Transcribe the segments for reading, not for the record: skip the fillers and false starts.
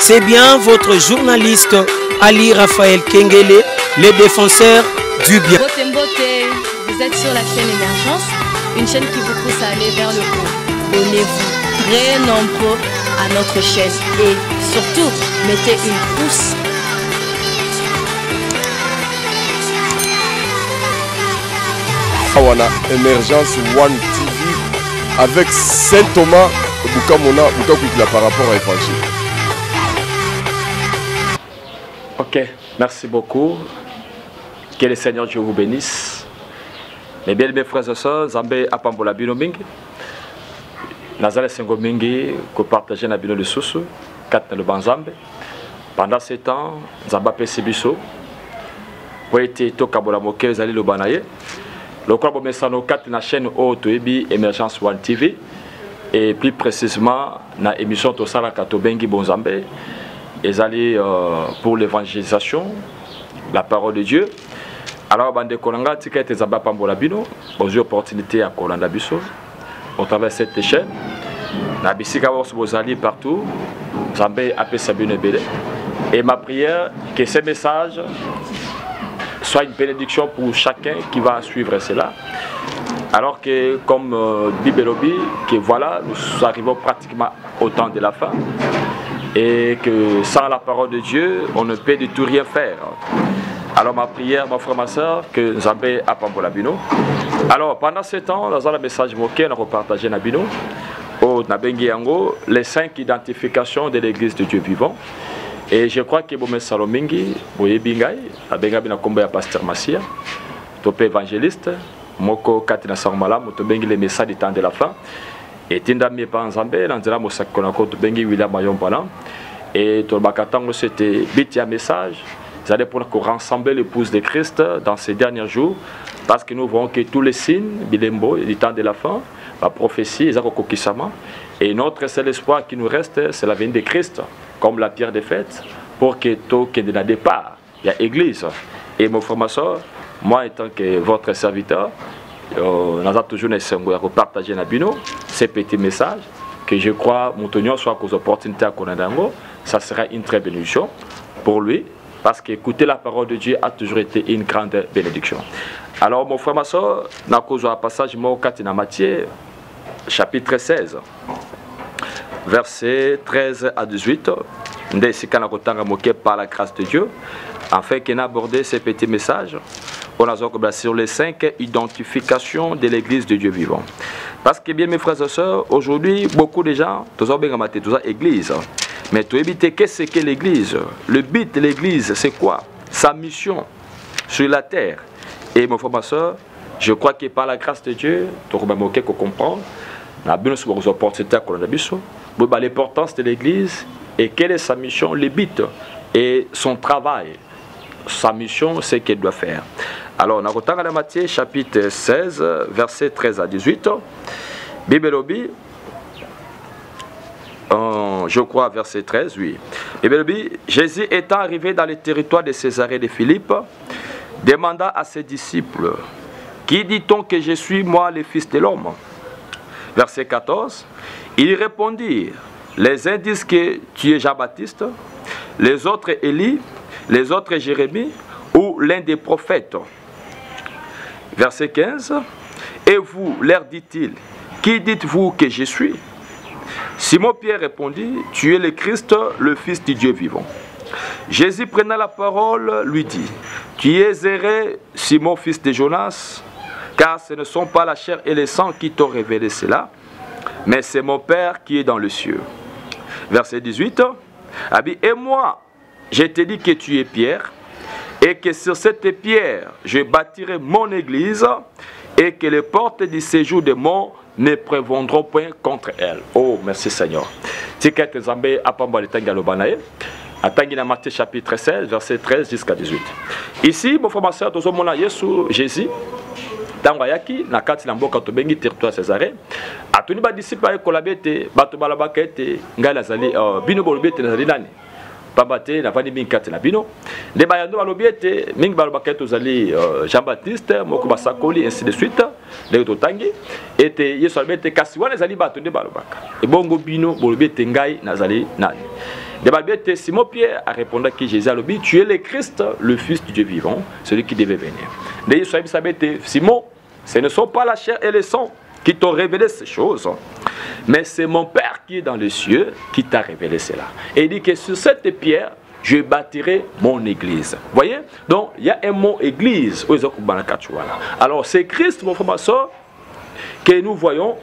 C'est bien votre journaliste Ali Raphaël Kengele, le défenseur du bien. Vous êtes sur la chaîne Émergence, une chaîne qui vous pousse à aller vers le haut. Abonnez-vous très nombreux à notre chaîne et surtout, mettez une pouce. Wana Émergence One TV avec Saint Thomas Boukamona Boukakouikila par rapport à l'évangile. Ok, merci beaucoup. Que le Seigneur Dieu vous bénisse. Mes bien-aimés frères et sœurs, Zambé Apambola Bino Mingi. Nazale Sengo Mingi, que partagez na Bino de Soussou, 4 le Banzambe. Pendant ce temps, Zamba Pesibiso, pour être Tokabola Moke, Zali le Banaye. Le corps Messano 4 na chaîne Otoebi Émergence One TV. Et plus précisément, na émission Tosala Katobengi Bonzambe. Et Zali pour l'évangélisation, la parole de Dieu. Alors, bande Kolanga, ticket Zamba Pambola Bino, aux opportunités à Kolanda Bisso, au travers de cette chaîne. Nabisika Bozali partout, Zambé appelle Sabine Bélé. Et ma prière, que ces messages soient une bénédiction pour chacun qui va suivre cela. Alors que, comme Bibelobi, que voilà, nous arrivons pratiquement au temps de la fin. Et que sans la parole de Dieu, on ne peut du tout rien faire. Alors ma prière, mon frère, ma soeur, que Zambé a Pambola Bino. Alors pendant ce temps, dans le message moqué, nous repartageons na Bino, au Nabengi Yango, les 5 identifications de l'église de Dieu vivant. Et je crois que Bomé Salomingi, Boye Bingay, Abenga Bina Kombe ya Pasteur Massia, Topé évangéliste, Moko Katina Sarmala, Motobengi les messages du temps de la fin. Et Tinda Miepa Zambé, Nanzela Mosakonako, Tobengi William Mayon Palan. Et Tolbakatango, c'était Bitia message. Vous allez pour rassembler l'épouse de Christ dans ces derniers jours, parce que nous voyons que tous les signes, Bilembo, du temps de la fin, la prophétie, et notre seul espoir qui nous reste, c'est la venue de Christ, comme la pierre des fêtes, pour que tout qu'il y ait départ, il y a église. Et mon frère, ma soeur, moi étant que votre serviteur, nous avons toujours partager ces petits messages, que je crois, mon soit qu'aux opportunités à Konadango, ça sera une très bénédiction pour lui. Parce qu'écouter la parole de Dieu a toujours été une grande bénédiction. Alors, mon frère, ma soeur, nous avons un passage dans Matthieu, chapitre 16, versets 13 à 18. Nous avons par la grâce de Dieu, afin qu'on aborde ces petits messages. On a sur les 5 identifications de l'église de Dieu vivant. Parce que, bien, mes frères et sœurs, aujourd'hui, beaucoup de gens, tous ont bien maté, tous ont église. Mais tu évites qu'est-ce que l'église? Le but de l'église, c'est quoi? Sa mission sur la terre. Et mon frère, ma soeur, je crois que par la grâce de Dieu, tu vas me comprendre. L'importance de l'église et quelle est sa mission, le but et son travail. Sa mission, c'est qu'elle doit faire. Alors, on a dans Matthieu chapitre 16, versets 13 à 18. Bible Obi. Je crois verset 13, oui. Et bien, Jésus étant arrivé dans le territoire de Césarée de Philippe, demanda à ses disciples, qui dit-on que je suis moi le Fils de l'homme? Verset 14, ils répondirent, les uns disent que tu es Jean-Baptiste, les autres Élie, les autres Jérémie ou l'un des prophètes. Verset 15, et vous, leur dit-il, qui dites-vous que je suis? Simon-Pierre répondit, tu es le Christ, le Fils du Dieu vivant. Jésus prenant la parole, lui dit, tu es erré, Simon, fils de Jonas, car ce ne sont pas la chair et le sang qui t'ont révélé cela, mais c'est mon Père qui est dans le ciel. Verset 18, et moi, je te dis que tu es Pierre, et que sur cette pierre, je bâtirai mon église, et que les portes du séjour de mon ne prévendront point contre elle. Oh, merci Seigneur. Ticket Zambé Apamba le Tanga Lobanae. Atangina Matthieu chapitre 16, verset 13 jusqu'à 18. Ici, mon frère, ma soeur, tous mona Yesu, Jésus, Tangayaki, Nakati Lamboka Tobengi, territoire Césarée. A tous les disciples à Kolabete, Batobalabakete, Ngalazali, Bino Bolobete, Nazali Nani. Pambate, Navani Minkate Nabino. Les Bayano Balobiete, Ming Balabakete, Zali, Jean-Baptiste, Mokuba Sakoli, ainsi de suite. Les Totangi. Et Yesu Albete Kasiwa, Nazali Bato de Balabaka. Et Bongo Bino, Bolobete Ngai, Nazali Nani. Simon Pierre a répondu que Jésus a dit, tu es le Christ, le Fils du Dieu vivant, celui qui devait venir. Simon, ce ne sont pas la chair et le sang qui t'ont révélé ces choses, mais c'est mon Père qui est dans les cieux qui t'a révélé cela. Et il dit que sur cette pierre, je bâtirai mon église. Vous voyez? Donc, il y a un mot église. Alors, c'est Christ, mon frère, ma soeur, que nous voyons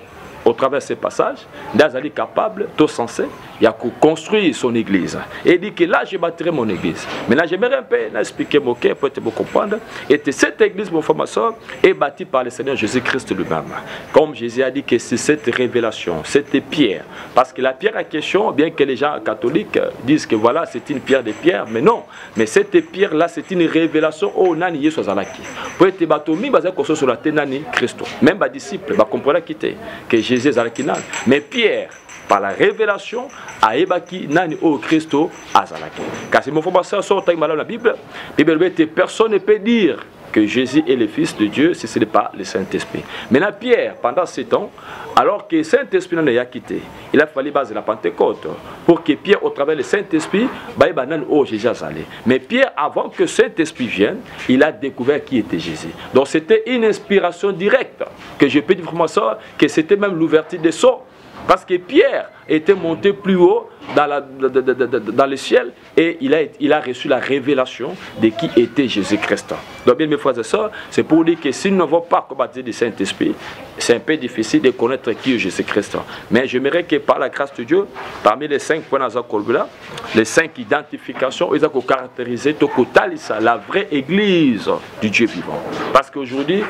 au travers de ces passages. D'Azali capable, tout censé, il a construire son église. Et il dit que là, je bâtirai mon église. Maintenant, j'aimerais un peu expliquer mon cœur pour vous comprendre. Et cette église, mon frère, ma soeur, est bâtie par le Seigneur Jésus-Christ lui-même. Comme Jésus a dit que c'est cette révélation, cette pierre. Parce que la pierre en question, bien que les gens catholiques disent que voilà, c'est une pierre de pierre, mais non. Mais cette pierre-là, c'est une révélation au Nani Yesu Azalaki. Pour être batomi, basé sur la Nani Christo. Même les disciples, comprendre que Jésus Azalaki. Mais Pierre, par la révélation, a ébaki nani au Christo Azalaki. Car c'est mon frère sort dans la Bible, personne ne peut dire que Jésus est le Fils de Dieu si ce n'est pas le Saint-Esprit. Maintenant, Pierre, pendant 7 ans, alors que le Saint-Esprit n'en a quitté, il a fallu baser la Pentecôte pour que Pierre, au travers du Saint-Esprit, Jésus allé. Mais Pierre, avant que le Saint-Esprit vienne, il a découvert qui était Jésus. Donc c'était une inspiration directe, que je peux dire vraiment ça, que c'était même l'ouverture des sceaux. Parce que Pierre était monté plus haut dans le ciel et il a reçu la révélation de qui était Jésus-Christ. Donc bien mes frères et sœurs, c'est pour dire que si nous n'avons pas combattu du Saint-Esprit, c'est un peu difficile de connaître qui est Jésus-Christ. Mais j'aimerais que par la grâce de Dieu, parmi les 5 points dans la les 5 identifications, ils ont caractérisé la vraie église du Dieu vivant. Parce qu'aujourd'hui,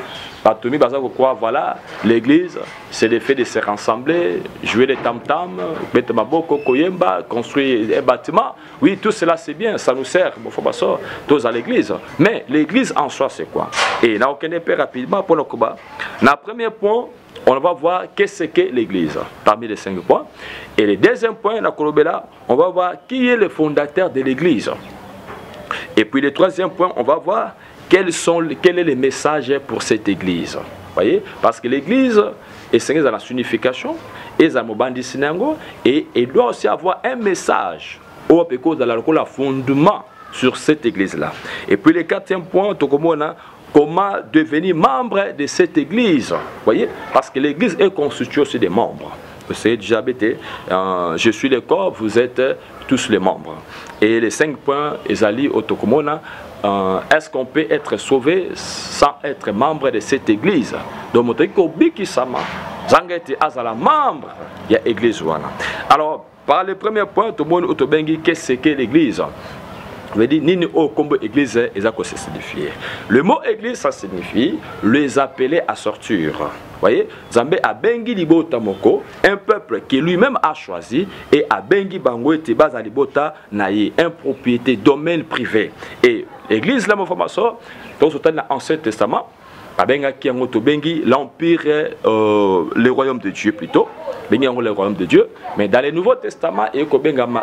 voilà, l'église, c'est le fait de se rassembler, jouer les tam-tams, mettre ma boko, koyemba, construire un bâtiment. Oui, tout cela c'est bien, ça nous sert, mon frère, tous à l'église. Mais l'église en soi, c'est quoi? Et là, on connaît peu rapidement pour le combat. Dans le premier point, on va voir qu'est-ce que l'église, parmi les 5 points. Et le deuxième point, on va voir qui est le fondateur de l'église. Et puis le troisième point, on va voir quel est le message pour cette église. Voyez? Parce que l'église est dans la signification, et il doit aussi avoir un message au fondement sur cette église-là. Et puis le 4e point, comment devenir membre de cette église. Voyez? Parce que l'église est constituée aussi des membres. Vous savez déjà, je suis le corps, vous êtes tous les membres. Et les 5 points, Ezali Otokomona, est-ce qu'on peut être sauvé sans être membre de cette église? Donc, membre, il y a l'église. Alors, par le premier point, tout le monde qu'est-ce que l'église? Le mot église, ça signifie les appeler à sortir. Voyez, Zambé a bengi libota moko, un peuple qui lui-même a choisi, et a bengi bango te basa libota naïe, un propriété, domaine privé. Et l'église, là, mon frère, dans l'Ancien Testament, a bengi l'empire, le royaume de Dieu plutôt, bengi le royaume de Dieu, mais dans le Nouveau Testament, il y a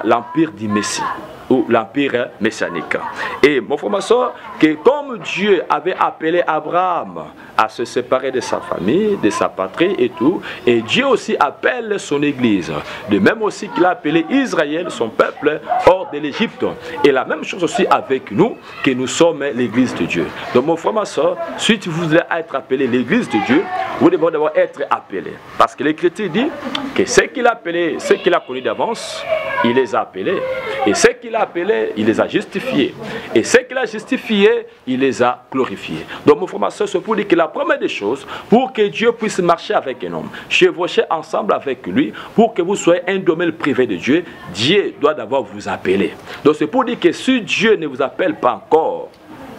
l'empire du Messie, ou l'empire messianique. Et mon frère, que comme Dieu avait appelé Abraham à se séparer de sa famille, de sa patrie et tout, et Dieu aussi appelle son église, de même aussi qu'il a appelé Israël, son peuple, hors de l'Égypte. Et la même chose aussi avec nous, que nous sommes l'église de Dieu. Donc mon frère, ma soeur, si vous voulez être appelé l'église de Dieu, vous devez d'abord être appelé. Parce que l'Écriture dit que ceux qu'il a appelés, ceux qu'il a connus d'avance, il les a appelés. Et ceux qu'il a appelés, il les a justifiés. Et ceux qu'il a justifiés, il les a glorifiés. Donc mon frère, ma soeur, c'est pour dire que la première des choses, pour que Dieu puisse marcher avec un homme, chevaucher ensemble avec lui, pour que vous soyez un domaine privé de Dieu, Dieu doit d'abord vous appeler. Donc c'est pour dire que si Dieu ne vous appelle pas encore,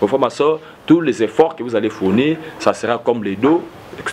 mon frère, ma soeur, tous les efforts que vous allez fournir, ça sera comme les dos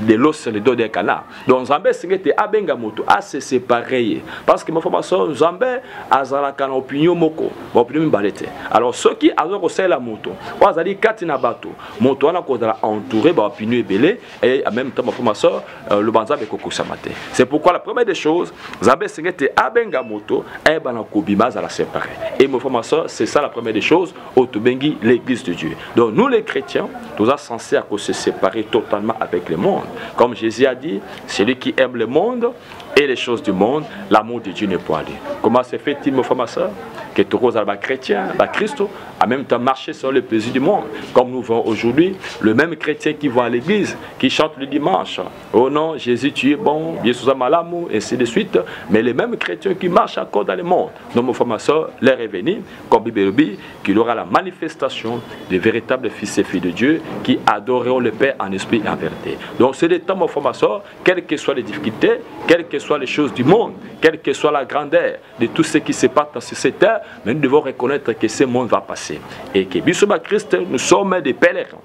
de l'os sur le dos d'un canard. Donc Zambé c'est abenga moto à se séparer parce que ma formation Zambé azalaka na opinion moko opinion balete. Alors ceux qui azoko c'est la moto wazali katina bato moto ana ko dala entouré ba opinion ebele et en même temps ma formation le banzabe koko samate. C'est pourquoi la première des choses Zambé c'est abenga moto et bana ko bima za la séparer. Et ma formation c'est ça la première des choses autobengi l'église de Dieu. Donc nous les chrétiens nous sommes censés à se séparer totalement avec le monde monde. Comme Jésus a dit, celui qui aime le monde et les choses du monde, l'amour de Dieu n'est pas allé. Comment se fait-il, mes frères, ma soeur, que tous les chrétiens, Christ, en même temps marcher sur le plaisir du monde, comme nous voyons aujourd'hui, le même chrétien qui va à l'église, qui chante le dimanche, oh non, Jésus tu es bon, Jésus a mal amour, et ainsi de suite, mais les mêmes chrétiens qui marchent encore dans le monde, donc mes frères, ma soeur, l'heure est venue, comme Bible dit, qu'il y aura la manifestation des véritables fils et filles de Dieu qui adoreront le Père en esprit et en vérité. Donc c'est le temps, mes frères, ma soeur, quelles que soient les difficultés, quelles que soient les choses du monde, quelle que soit la grandeur de tout ce qui se passe dans cette terre, mais nous devons reconnaître que ce monde va passer. Et que Bisoma Christ, nous sommes des pèlerins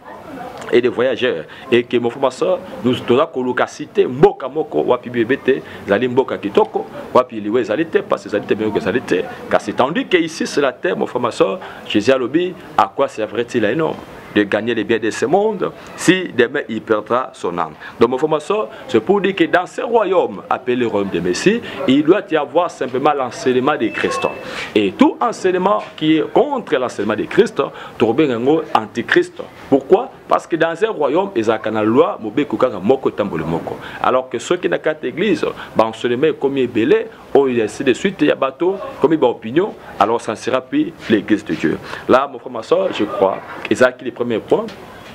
et des voyageurs. Et que mon frère, ma soeur, nous devons colocation, mboka moko, wapi bébé, zali mboka kitoko, wapi liwe zalite, parce que zalite bien que zalite. Car c'est tandis qu'ici c'est la terre, mon frère, ma soeur, Jésus a lobby, à quoi servirait-il à un homme de gagner les biens de ce monde si demain il perdra son âme. Donc mon frère, ma soeur, c'est pour dire que dans ce royaume appelé le royaume de Messie, il doit y avoir simplement l'enseignement de Christ. Et tout enseignement qui est contre l'enseignement de Christ, tu bien un antichrist. Pourquoi? Parce que dans un royaume, ils ont la loi, alors que ceux qui n'ont qu'à l'église, l'enseignement est comme belé, ou ainsi de suite, il y a bateau, comme il y a opinion, alors ça ne sera plus l'église de Dieu. Là, mon frère, ma soeur, je crois, qu'ils ont acquis les premiers points.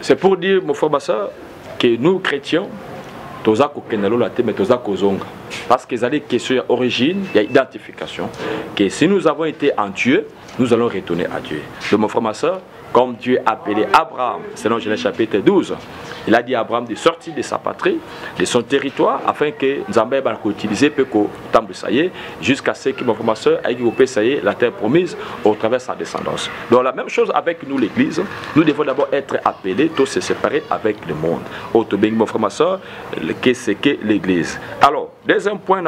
C'est pour dire, mon frère, ma soeur, que nous, chrétiens, parce qu'ils ont des questions d'origine, il y a identification, que si nous avons été en Dieu, nous allons retourner à Dieu. Donc mon frère, ma soeur, comme Dieu a appelé Abraham, selon Genèse chapitre 12, il a dit à Abraham de sortir de sa patrie, de son territoire, afin que Nzambé va utiliser jusqu'à ce que mon frère, ma soeur, ait la terre promise au travers de sa descendance. Donc la même chose avec nous, l'Église, nous devons d'abord être appelés, tous se séparer avec le monde. Mon frère, ma soeur, qu'est-ce que l'Église? Alors, deuxième point,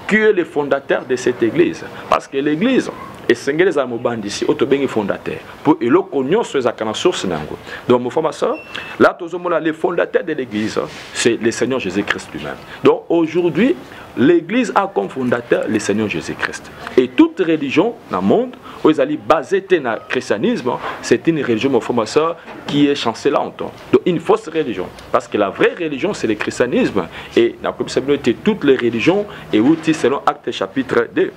qui est le fondateur de cette Église? Parce que l'Église, et c'est les amobans d'ici, autobéni fondateur. Pour le cognon sur les sources nango. Donc, mon frère, ma soeur, là, le fondateur de l'église, c'est le Seigneur Jésus-Christ lui-même. Donc, aujourd'hui, l'église a comme fondateur le Seigneur Jésus-Christ. Et toute religion dans le monde, où ils allaient baser sur le christianisme, c'est une religion, mon frère, ma soeur, qui est chancelante. Donc, une fausse religion. Parce que la vraie religion, c'est le christianisme. Et dans la communauté, toutes les religions, et outils selon Actes chapitre 2.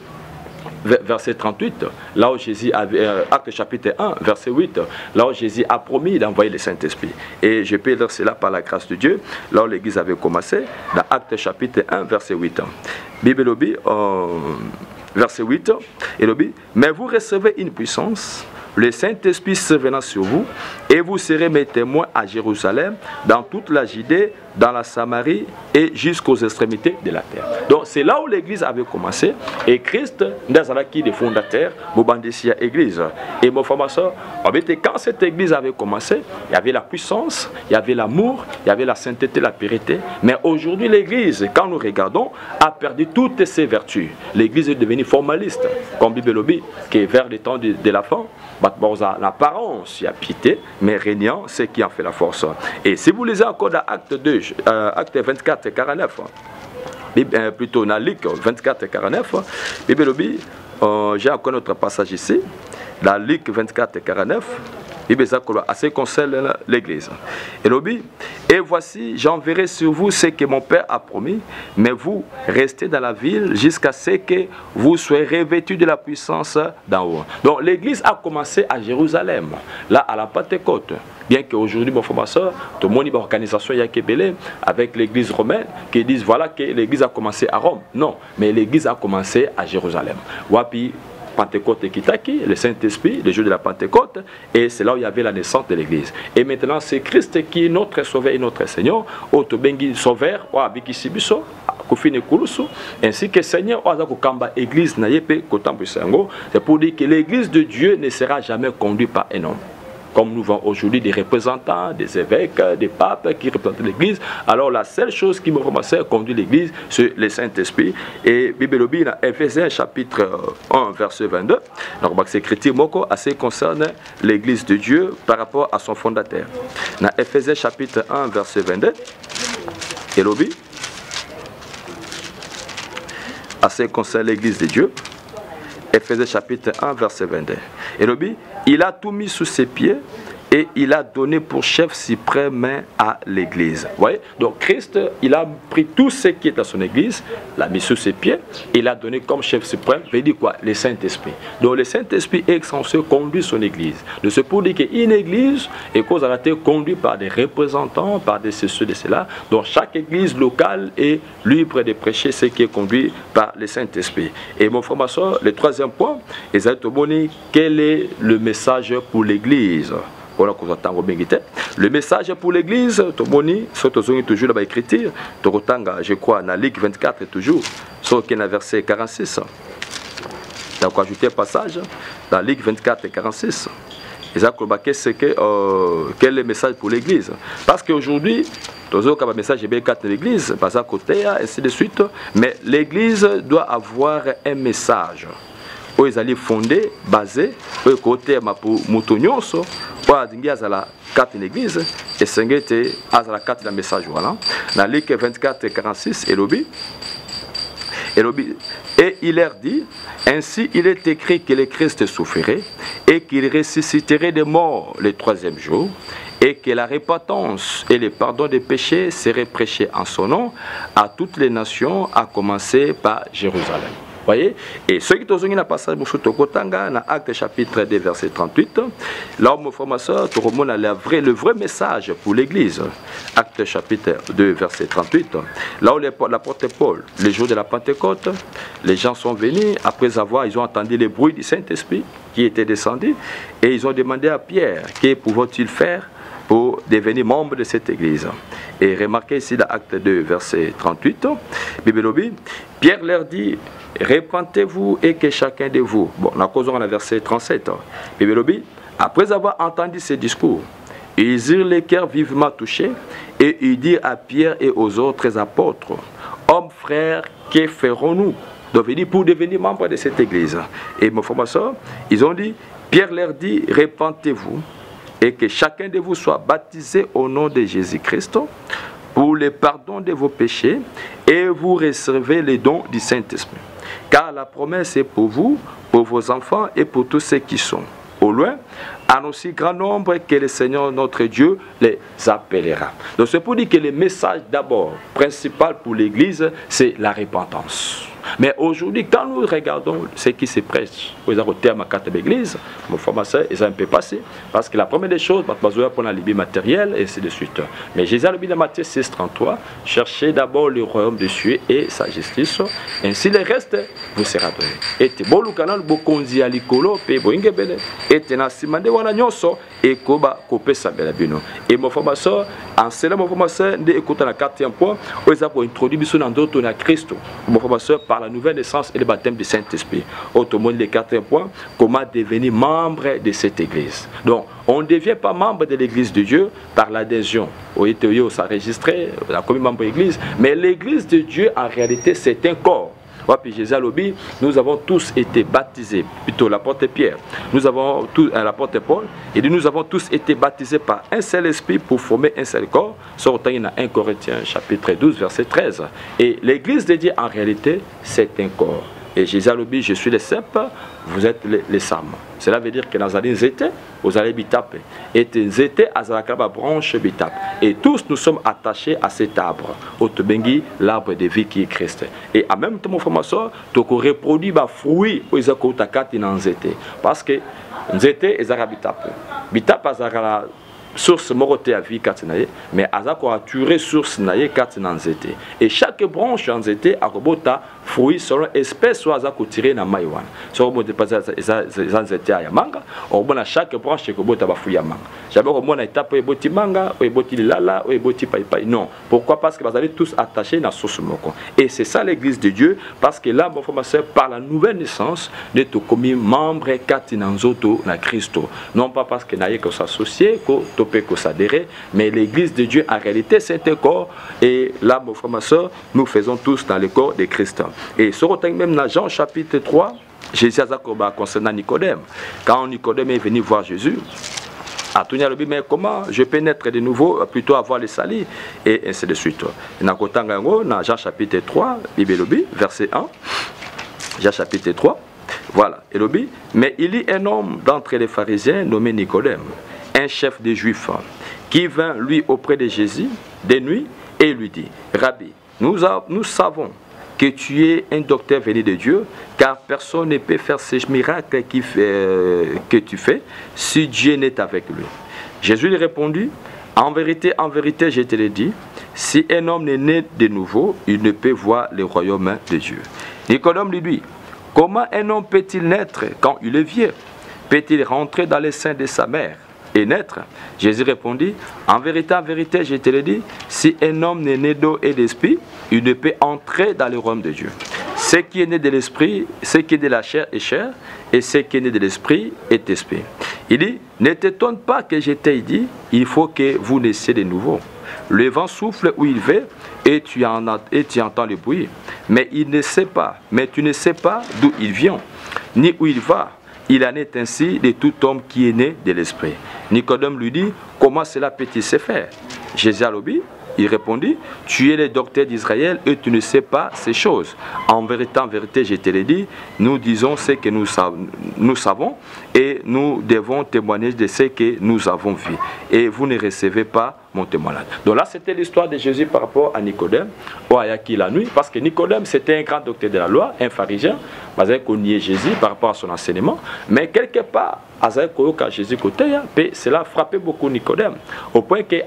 Verset 38, là où Jésus avait, acte chapitre 1, verset 8, là où Jésus a promis d'envoyer le Saint-Esprit. Et je peux dire cela par la grâce de Dieu, là où l'Église avait commencé, dans acte chapitre 1, verset 8. Bible verset 8, il dit, mais vous recevez une puissance, le Saint-Esprit survenant sur vous, et vous serez mes témoins à Jérusalem, dans toute la Judée, dans la Samarie et jusqu'aux extrémités de la terre. Donc c'est là où l'Église avait commencé, et Christ, qui est le fondateur, Bobandessia Église. Et mon frère, ma soeur, quand cette Église avait commencé, il y avait la puissance, il y avait l'amour, il y avait la sainteté, la pureté. Mais aujourd'hui, l'Église, quand nous regardons, a perdu toutes ses vertus. L'Église est devenue formaliste, comme Bible dit, qui est vers le temps de la fin. L'apparence, il y a piété, mais régnant, c'est qui en fait la force. Et si vous lisez encore dans Acte 2, Acte 24 et 49, plutôt dans Luc 24 et 49, Bible dit, j'ai encore notre passage ici, dans Luc 24 et 49, assez concerne l'Église. Et voici, j'enverrai sur vous ce que mon Père a promis, mais vous restez dans la ville jusqu'à ce que vous soyez revêtus de la puissance d'en haut. Donc l'Église a commencé à Jérusalem, là à la Pentecôte. Bien qu'aujourd'hui, mon frère, ma soeur, tout le monde a une organisation avec l'Église romaine qui disent voilà que l'Église a commencé à Rome. Non, mais l'Église a commencé à Jérusalem. Wapi Pentecôte et Kitaki, le Saint-Esprit, le jour de la Pentecôte, et c'est là où il y avait la naissance de l'Église. Et maintenant, c'est Christ qui est notre Sauveur et notre Seigneur, Otobengi Sauveur, Wabiki Sibiso, Kofine Kulusu, ainsi que Seigneur, Oazako Kamba, Église Nayepe, Kotambu Sango, c'est pour dire que l'Église de Dieu ne sera jamais conduite par un homme. Comme nous voyons aujourd'hui des représentants, des évêques, des papes qui représentent l'Église. Alors la seule chose qui me commence à conduire l'Église, c'est le Saint-Esprit. Et Bible dit dans Éphésiens chapitre 1, verset 22, donc c'est écrit moko assez concerne l'Église de Dieu par rapport à son fondateur. Dans Éphésiens chapitre 1, verset 22, et l'objet assez concerne l'Église de Dieu. Éphésiens chapitre 1, verset 22. Et il a tout mis sous ses pieds et il a donné pour chef suprême à l'église. Vous voyez? Donc Christ, il a pris tout ce qui est dans son église, l'a mis sur ses pieds, il a donné comme chef suprême, veut dire quoi? Le Saint-Esprit. Donc le Saint-Esprit est censé conduire son église. Donc c'est pour dire qu'une église est conduite par des représentants, par des ceux de cela. Donc chaque église locale est libre de prêcher ce qui est conduit par le Saint-Esprit. Et mon frère, ma soeur, le troisième point, quel est le message pour l'église? Le message pour l'église, toujours dans l'écriture, je crois, dans Luc 24, toujours, sauf qu'il y a un verset 46. Donc, ajouter un passage dans Luc 24 et 46. Quel est le message pour l'église? Parce qu'aujourd'hui, toujours un message de l'église, pas à côté, ainsi de suite, mais l'église doit avoir un message. Ils allaient fonder, basé, côté pour Moutonyoso, pour la carte de l'église, et c'est la carte de message. Voilà. Dans Luc 24 et 46, et il leur dit, ainsi il est écrit que le Christ souffrirait et qu'il ressusciterait des morts le troisième jour, et que la repentance et le pardon des péchés seraient prêchés en son nom à toutes les nations, à commencer par Jérusalem. Voyez? Et ceux qui ont vu le passage dans Actes chapitre 2 verset 38, là où mon frère ma soeur, tout le monde a le vrai message pour l'église. Actes chapitre 2 verset 38, là où l'apôtre Paul, le jour de la Pentecôte, les gens sont venus, après avoir, ils ont entendu le bruit du Saint-Esprit qui était descendu, et ils ont demandé à Pierre, que pouvait-il faire pour devenir membre de cette église. Et remarquez ici dans Acte 2 verset 38, Pierre leur dit, repentez-vous et que chacun de vous, bon, on a causé dans le verset 37, après avoir entendu ces discours, ils eurent les cœurs vivement touchés et ils dirent à Pierre et aux autres apôtres, hommes frères, que ferons-nous pour devenir membre de cette église? Et mon frère, ma soeur, ils ont dit, Pierre leur dit, repentez-vous et que chacun de vous soit baptisé au nom de Jésus-Christ pour le pardon de vos péchés et vous recevez les dons du Saint-Esprit. Car la promesse est pour vous, pour vos enfants et pour tous ceux qui sont au loin, en aussi grand nombre que le Seigneur notre Dieu les appellera. Donc c'est pour dire que le message d'abord principal pour l'Église, c'est la repentance. Mais aujourd'hui, quand nous regardons ce qui se prêche au terme à quatre églises, mon frère, ma soeur, ils ont un peu passé. Parce que la première des choses, c'est pour la liberté matérielle et ainsi de suite. Mais Jésus a dit dans Matthieu 6, 33, cherchez d'abord le royaume des cieux et sa justice, ainsi le reste vous sera donné. Et bon, le canal, bokonzi alikolo, pe boingebele, et tenasimande wana nyonso, et koba kopé sabelabino. Et mon frère, ma soeur, en cela, mon frère, ma soeur, écoutez le quatrième point, ils ont introduit dans d'autres na Christ. Mon frère, ma soeur, par la nouvelle naissance et le baptême du Saint-Esprit. Autrement, le quatrième point, comment devenir membre de cette église. Donc, on ne devient pas membre de l'église de Dieu par l'adhésion. Au ETO, ça enregistré, la commune membre de l'église, mais l'église de Dieu, en réalité, c'est un corps. Puis Jésus a dit, nous avons tous été baptisés, plutôt l'apôtre Pierre, nous avons tous, l'apôtre Paul, et nous avons tous été baptisés par un seul esprit pour former un seul corps. Sortant dans 1 Corinthiens chapitre 12 verset 13. Et l'église de Dieu en réalité c'est un corps. Et Jésus a dit, je suis le cep, vous êtes les sam. Cela veut dire que dans les étés, vous allez bitap. Et les étés, à la branche bitap. Et tous nous sommes attachés à cet arbre. Au Tobengi, l'arbre de vie qui est Christ. Et en même temps, mon frère, ma soeur, tu reproduis des fruits pour les akoutakati dans les étés. Parce que les étés, ils ont bitap. Bitap, la source morote à vie katinaye, mais azako a tué source naye katinanzete. Et chaque branche en zete a robota fruit selon espèce soit azako tiré na maïwan. Sur le pas zanzete à yamanga, au bon à chaque branche que bota ba fruit yamanga. J'avais au moins étape et boti manga, ou boti lala, ou boti pai. Non. Pourquoi? Parce que vous allez tous attachés dans source moko. Et c'est ça l'église de Dieu, parce que là, mon frère, ma soeur, par la nouvelle naissance, de tout commis membre katinanzoto na Christo. Non pas parce que naye que s'associer, que s'adhérer, mais l'église de Dieu en réalité c'est un corps, et là mon frère ma soeur, nous faisons tous dans le corps de Christ. Et ce retient même dans Jean chapitre 3, Jésus a concernant Nicodème. Quand Nicodème est venu voir Jésus, à tout le mais comment je peux naître de nouveau, plutôt avoir le salut, et ainsi de suite. Dans Jean chapitre 3, verset 1, Jean chapitre 3, voilà, mais il y a un homme d'entre les pharisiens nommé Nicodème, un chef des Juifs, qui vint lui auprès de Jésus de nuit et lui dit, Rabbi, nous savons que tu es un docteur venu de Dieu, car personne ne peut faire ces miracles que tu fais si Dieu n'est avec lui. Jésus lui répondit, en vérité, je te le dis, si un homme n'est né de nouveau, il ne peut voir le royaume de Dieu. Nicodème lui dit, comment un homme peut-il naître quand il est vieux? Peut-il rentrer dans le sein de sa mère et naître? Jésus répondit, en vérité, je te le dis, si un homme n'est né d'eau et d'esprit, il ne peut entrer dans le royaume de Dieu. Ce qui est né de l'esprit, ce qui est de la chair est chair, et ce qui est né de l'esprit est esprit. Il dit, ne t'étonne pas que je t'ai dit, il faut que vous naissiez de nouveau. Le vent souffle où il veut, et tu entends le bruit, mais tu ne sais pas d'où il vient, ni où il va. Il en est ainsi de tout homme qui est né de l'esprit. Nicodème lui dit, comment cela peut-il se faire? Jésus a dit, il répondit, tu es le docteur d'Israël et tu ne sais pas ces choses. En vérité, je te l'ai dit, nous disons ce que nous savons et nous devons témoigner de ce que nous avons vu. Et vous ne recevez pas mon témoignage. Donc là, c'était l'histoire de Jésus par rapport à Nicodème, ou à Yaki la nuit, parce que Nicodème, c'était un grand docteur de la loi, un pharisien, mais il connaissait Jésus par rapport à son enseignement. Mais quelque part, quand Jésus côté, cela frappait beaucoup Nicodème, au point que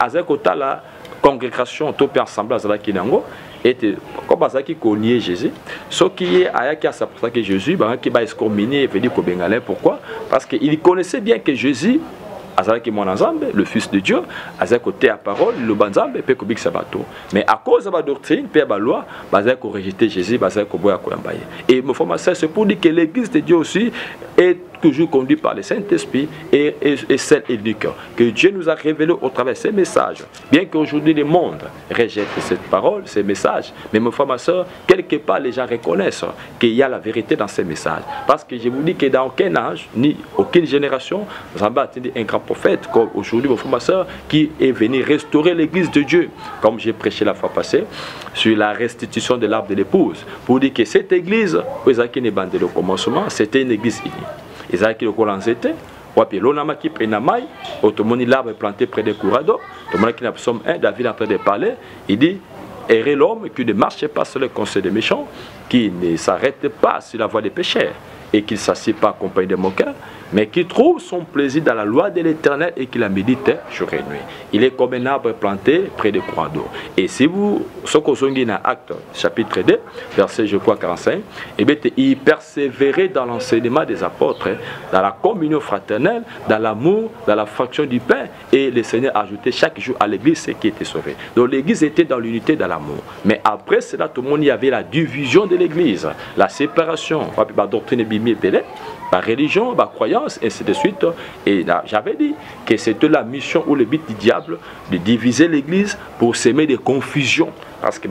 la congrégation tout peut ensemble à Kinango était comme ça qui connaît Jésus, ce qui est à que Jésus qui va excommunier et venir au Bengalais. Pourquoi? Parce qu'il connaissait bien que Jésus, le Fils de Dieu, a côté à parole, le banzambe peut kubik sabato. Mais à cause de la doctrine, peut la loi, basé qu'on rejeter Jésus, basé qu'on boit à Koyambaye. Et mon frère, c'est pour dire que l'Église de Dieu aussi est toujours conduit par le Saint-Esprit et celle éduque que Dieu nous a révélé au travers de ces messages. Bien qu'aujourd'hui le monde rejette cette parole, ces messages, mais mon frère, ma soeur, quelque part les gens reconnaissent qu'il y a la vérité dans ces messages. Parce que je vous dis que dans aucun âge, ni aucune génération, nous avons atteint un grand prophète comme aujourd'hui, mon frère, ma soeur, qui est venu restaurer l'église de Dieu, comme j'ai prêché la fois passée, sur la restitution de l'arbre de l'épouse, pour dire que cette église, au commencement, c'était une église unie. Ils ont qui le courant c'était, ou puis l'onama qui prend la maille, automoni l'arbre planté près des courades, tout le monde qui n'a pas un, David est en train de parler, il dit, errez l'homme qui ne marche pas sur le conseil des méchants, qui ne s'arrête pas sur la voie des pécheurs, et qui ne s'assied pas accompagné de moqueurs, mais qui trouve son plaisir dans la loi de l'Éternel et qui la médite jour et nuit. Il est comme un arbre planté près des courants d'eau. Et si vous, ce qu'on dit dans Actes, chapitre 2, verset, je crois, 45, eh bien, il persévérait dans l'enseignement des apôtres, dans la communion fraternelle, dans l'amour, dans la fraction du pain, et le Seigneur ajoutait chaque jour à l'église ce qui était sauvé. Donc l'église était dans l'unité, dans l'amour. Mais après cela, tout le monde y avait la division de l'église, la séparation, la doctrine biblique, par religion, par croyance, et ainsi de suite. Et j'avais dit que c'était la mission ou le but du diable de diviser l'église pour s'aimer des confusions. Parce que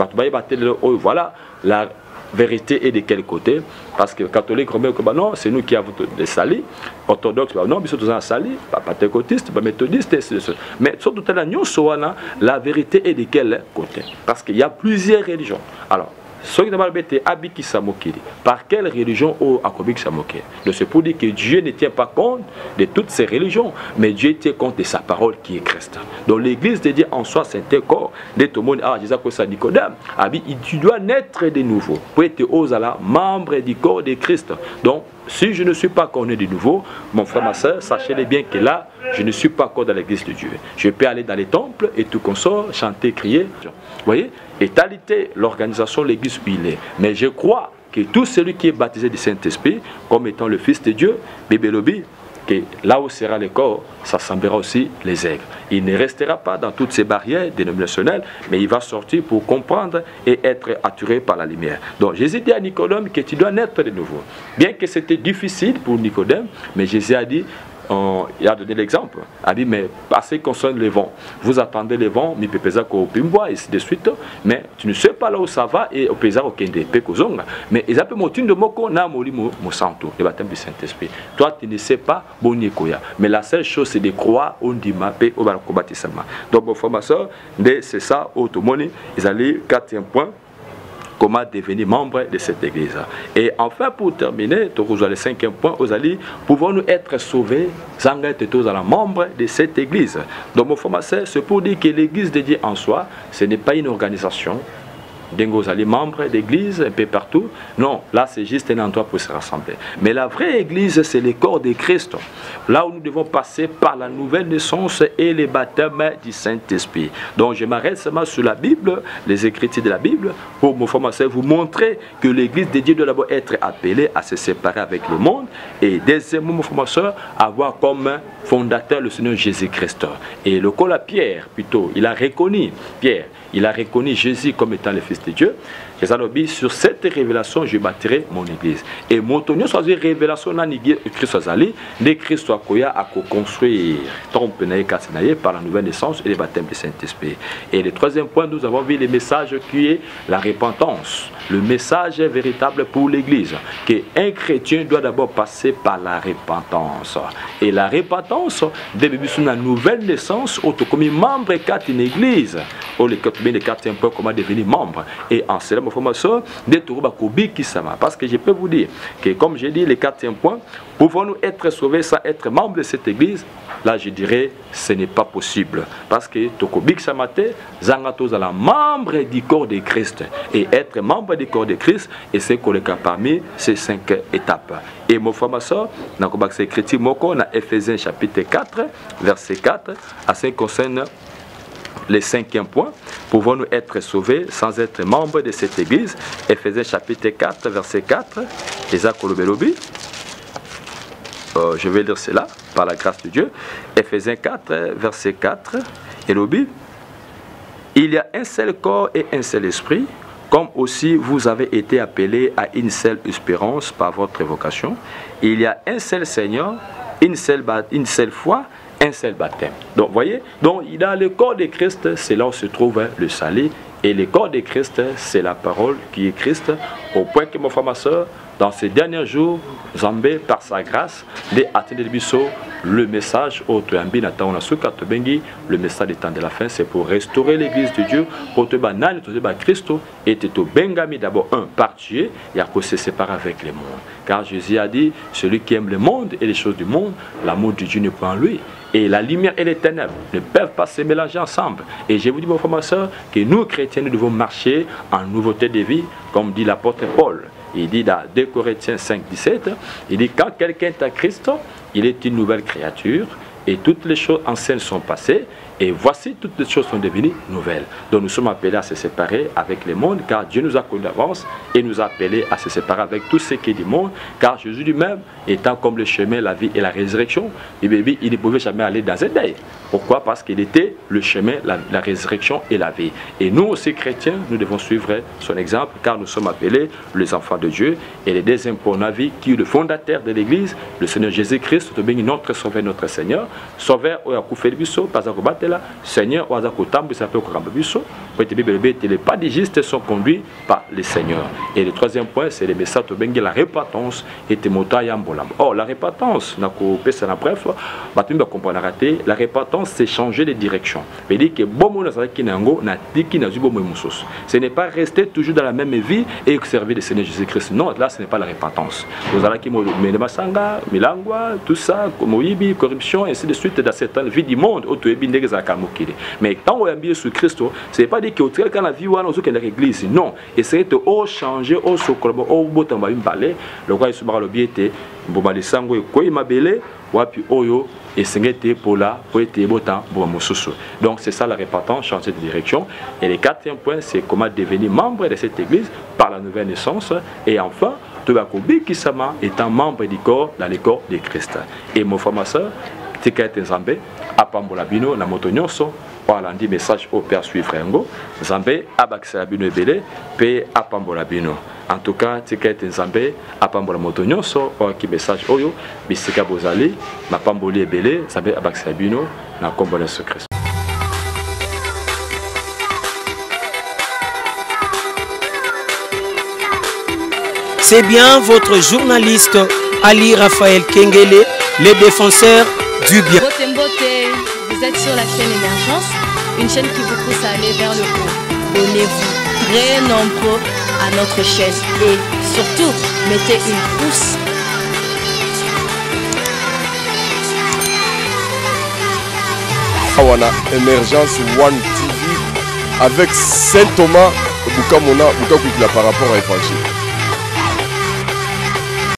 voilà, la vérité est de quel côté? Parce que les catholiques remettent que non, c'est nous qui avons des salis, orthodoxes, non, mais surtout dans salis, pentecôtistes, méthodistes, et ainsi de suite. Mais surtout la vérité est de quel côté? Parce qu'il y a plusieurs religions. Alors, ceux qui n'ont pas été habits par quelle religion ou akobik samokiri? Donc c'est pour dire que Dieu ne tient pas compte de toutes ces religions, mais Dieu tient compte de sa parole qui est Christ. Donc l'église de Dieu en soi, c'est un corps. De tout le monde, Jésus a ça Nicodème, tu dois naître de nouveau pour être membre du corps de Christ. Donc si je ne suis pas encore né de nouveau, mon frère, ma soeur, sachez-le bien que là, je ne suis pas encore dans l'église de Dieu. Je peux aller dans les temples et tout consort, chanter, crier. Vous voyez? Étalité, l'organisation, l'église où il est. Mais je crois que tout celui qui est baptisé du Saint-Esprit, comme étant le Fils de Dieu, bébé Lobi, que là où sera le corps, ça semblera aussi les aigles. Il ne restera pas dans toutes ces barrières dénominationnelles, mais il va sortir pour comprendre et être attiré par la lumière. Donc Jésus dit à Nicodème que tu dois naître de nouveau. Bien que c'était difficile pour Nicodème, mais Jésus a dit, il a donné l'exemple, il a dit, mais à ce qui concerne les vents, vous attendez les vents, mais et ainsi de suite, mais tu ne sais pas là où ça va, et au paysan au Kende, mais ils appellent mon de moko na moli mo santo, le baptême du Saint-Esprit. Toi, tu ne sais pas, mais la seule chose, c'est de croire au Dimape, au baptême. Donc, mon frère, ma soeur, c'est ça, au Tomoni, ils allaient 4e point. comment devenir membre de cette église. Et enfin, pour terminer, le cinquième point, pouvons-nous être sauvés sans être tous membres de cette église? Donc, mon frère, c'est pour dire que l'église de Dieu en soi, ce n'est pas une organisation. Vous allez membres d'église un peu partout. Non, là c'est juste un endroit pour se rassembler. Mais la vraie église, c'est le corps de Christ. Là où nous devons passer par la nouvelle naissance et le baptême du Saint-Esprit. Donc je m'arrête seulement sur la Bible, les écritures de la Bible, pour vous montrer que l'église de Dieu doit d'abord être appelée à se séparer avec le monde. Et deuxièmement, mon frère, avoir comme fondateur le Seigneur Jésus-Christ. Et le col à Pierre, plutôt, il a reconnu Jésus comme étant le Fils de Dieu. Sur cette révélation, je bâtirai mon église. Et mon tonneau, c'est une révélation de Christ de Christ à construire par la nouvelle naissance et le baptême du Saint-Esprit. Et le troisième point, nous avons vu le message qui est la repentance. Le message est véritable pour l'église. Qu'un chrétien doit d'abord passer par la repentance. Et la repentance, début sur la nouvelle naissance, comme membre d'une église. Le quatrième point, comment devenir membre. Et en cela, parce que je peux vous dire que, comme j'ai dit, le quatrième point, pouvons-nous être sauvés sans être membre de cette église? Là, je dirais, ce n'est pas possible. Parce que Tokobik Samate, Zangatos la membre du corps de Christ. Et être membre du corps de Christ, et c'est qu'on est parmi ces 5 étapes. Et mon frère, ma soeur, dans Ephésiens chapitre 4, verset 4, à ce qui concerne le cinquième point, pouvons-nous être sauvés sans être membres de cette église? Ephésiens chapitre 4, verset 4. Je vais lire cela par la grâce de Dieu. Ephésiens 4, verset 4. Et l'objet. Il y a un seul corps et un seul esprit, comme aussi vous avez été appelés à une seule espérance par votre vocation. Il y a un seul Seigneur, une seule foi, un seul baptême. Donc, voyez, donc, dans le corps de Christ, c'est là où se trouve le salut. Et le corps de Christ, c'est la parole qui est Christ. Au point que, mon frère, ma soeur, dans ces derniers jours, Zambé, par sa grâce, d'atteindre le message au Tuyambi, le message des temps de la fin, c'est pour restaurer l'église de Dieu, pour te banal, te Christ, et te bengami d'abord par Dieu, et après se séparer avec le monde. Car Jésus a dit, celui qui aime le monde et les choses du monde, l'amour de Dieu n'est pas en lui. Et la lumière et les ténèbres ne peuvent pas se mélanger ensemble. Et je vous dis, mon frère, ma soeur, que nous, chrétiens, nous devons marcher en nouveauté de vie, comme dit l'apôtre Paul. Il dit dans 2 Corinthiens 5, 17, il dit, quand quelqu'un est à Christ, il est une nouvelle créature, et toutes les choses anciennes sont passées, et voici toutes les choses sont devenues nouvelles. Donc nous sommes appelés à se séparer avec le monde, car Dieu nous a connus d'avance, et nous a appelés à se séparer avec tout ce qui est du monde, car Jésus lui-même, étant comme le chemin, la vie et la résurrection, il ne pouvait jamais aller dans un deuil. Pourquoi? Parce qu'il était le chemin, la résurrection et la vie. Et nous aussi, chrétiens, nous devons suivre son exemple, car nous sommes appelés les enfants de Dieu. Et le deuxième point de vie, qui est le fondateur de l'Église, le Seigneur Jésus-Christ, notre Sauveur, notre Seigneur. Sauveur, au Yakoufé Bisso, pas à combattre là. Seigneur, au Azakotambu, ça peut au Bisso. Les pas des justes sont conduits par le Seigneur. Et le troisième point, c'est le message de la repentance et Or, la repentance, la repentance, c'est changer de direction. C'est-à-dire que ce n'est pas rester toujours dans la même vie et servir le Seigneur Jésus-Christ. Non, là, ce n'est pas la repentance. Vous allez qui milangwa, tout ça, corruption, et ainsi de suite, dans cette vie du monde, mais quand on est sur Christ, ce n'est pas dire que quand la vie ou l'église, non. Et c'est de changer, au socorro, au bout de balai, le roi est le biais de Bobali Sango et Koimabele, Wapi Oyo, et Sengete Pola, Poete Botan, Bomosusu. Donc c'est ça la repentance, changer de direction. Et le quatrième point, c'est comment devenir membre de cette église par la nouvelle naissance. Et enfin, Tobakobi Kisama étant membre du corps, dans le corps de Christ. Et mon frère, ma soeur, Tika et Zambé, Apambola Bino, na Motonyoso, voilà, on dit message au Père suivre Ngo, Zambé, Abaxa Bino Ebele, P. Apambola Bino. En tout cas, Tika et Zambé, Apambola Motonyoso, qui message Oyo, Bisika Bozali, Mapamboli Ebele, Zambé, Abaxa Bino, na Kombole Secret. C'est bien votre journaliste Ali Raphaël Kengele, le défenseur du bien. Vous êtes sur la chaîne Émergence, une chaîne qui vous pousse à aller vers le haut. Abonnez-vous, très nombreux à notre chaîne et surtout, mettez une pouce. Wana Émergence One TV avec Saint Thomas Bukamona Bukakwikila par rapport à Évangile.